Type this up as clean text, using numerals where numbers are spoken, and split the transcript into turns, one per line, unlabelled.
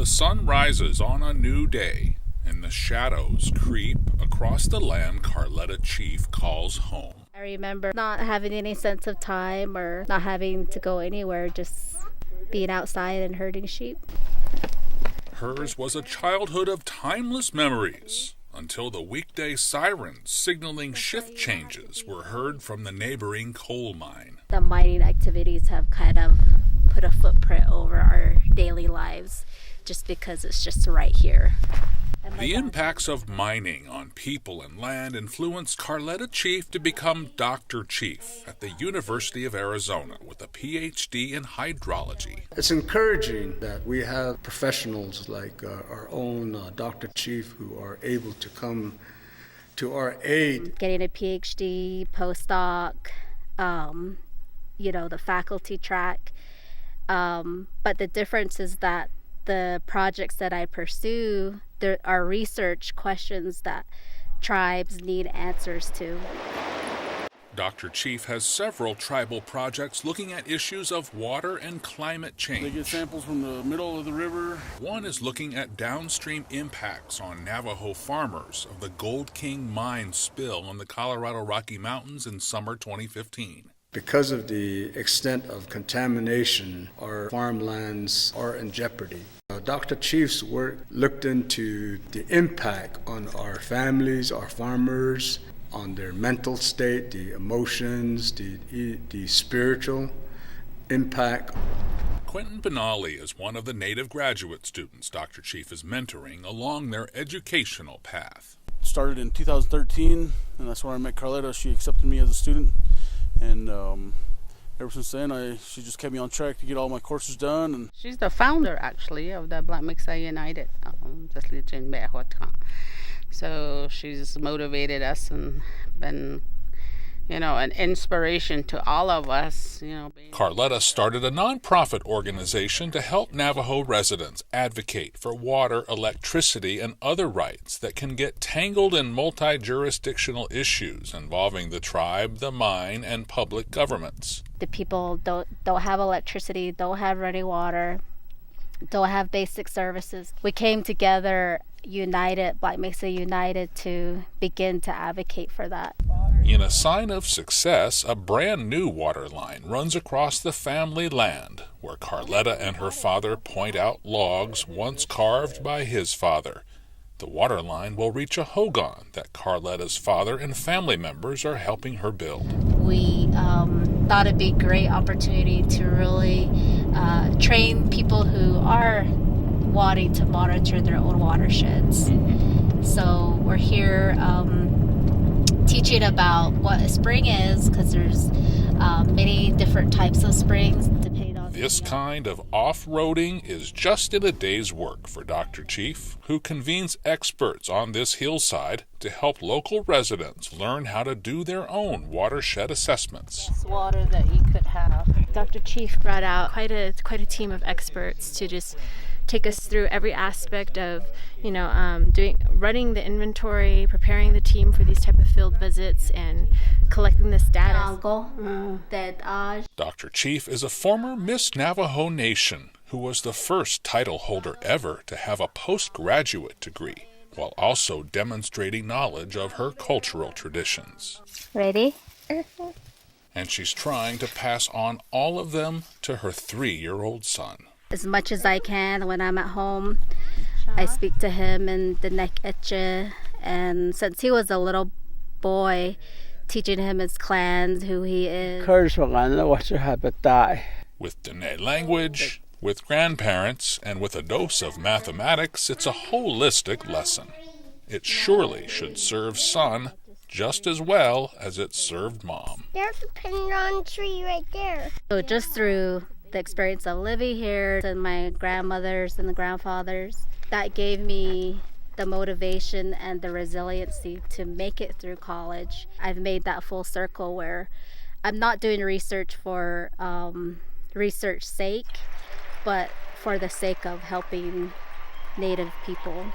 The sun rises on a new day, and the shadows creep across the land Karletta Chief calls home.
I remember not having any sense of time or not having to go anywhere, just being outside and herding sheep.
Hers was a childhood of timeless memories, until the weekday sirens signaling shift changes were heard from the neighboring coal mine.
The mining activities have kind of put a footprint over our daily lives just because it's just right here.
The impacts of mining on people and land influenced Karletta Chief to become Dr. Chief at the University of Arizona with a PhD in hydrology.
It's encouraging that we have professionals like our own Dr. Chief who are able to come to our aid.
Getting a PhD, postdoc, the faculty track. But the difference is that the projects that I pursue, there are research questions that tribes need answers to.
Dr. Chief has several tribal projects looking at issues of water and climate change.
They get samples from the middle of the river.
One is looking at downstream impacts on Navajo farmers of the Gold King mine spill in the Colorado Rocky Mountains in summer 2015.
Because of the extent of contamination, our farmlands are in jeopardy. Dr. Chief's work looked into the impact on our families, our farmers, on their mental state, the emotions, the spiritual impact.
Quentin Benally is one of the Native graduate students Dr. Chief is mentoring along their educational path.
Started in 2013, and that's where I met Karletta. She accepted me as a student. And ever since then, she just kept me on track to get all my courses done. And
she's the founder, actually, of the Black Mixed United. So she's motivated us and been, an inspiration to all of us.
Karletta started a nonprofit organization to help Navajo residents advocate for water, electricity, and other rights that can get tangled in multi-jurisdictional issues involving the tribe, the mine, and public governments.
The people don't have electricity, don't have running water, don't have basic services. We came together united, Black Mesa United, to begin to advocate for that.
In a sign of success, a brand new water line runs across the family land, where Karletta and her father point out logs once carved by his father. The water line will reach a hogan that Karletta's father and family members are helping her build.
We thought it'd be a great opportunity to really train people who are wanting to monitor their own watersheds. So we're here teaching about what a spring is, because there's many different types of springs depending on.
This kind of off-roading is just in a day's work for Dr. Chief, who convenes experts on this hillside to help local residents learn how to do their own watershed assessments.
Water that you could have.
Dr. Chief brought out quite a team of experts to just take us through every aspect of, running the inventory, preparing the team for these type of field visits, and collecting this data.
Dr. Chief is a former Miss Navajo Nation who was the first title holder ever to have a postgraduate degree, while also demonstrating knowledge of her cultural traditions.
Ready?
And she's trying to pass on all of them to her 3-year-old son.
As much as I can when I'm at home, I speak to him in the Nek-Etche, and since he was a little boy, teaching him his clans, who he is.
With Dene language, with grandparents, and with a dose of mathematics, it's a holistic lesson. It surely should serve son just as well as it served mom.
There's a pendant tree right there.
So just through the experience of living here and my grandmothers and the grandfathers, that gave me the motivation and the resiliency to make it through college. I've made that full circle where I'm not doing research for research sake, but for the sake of helping Native people.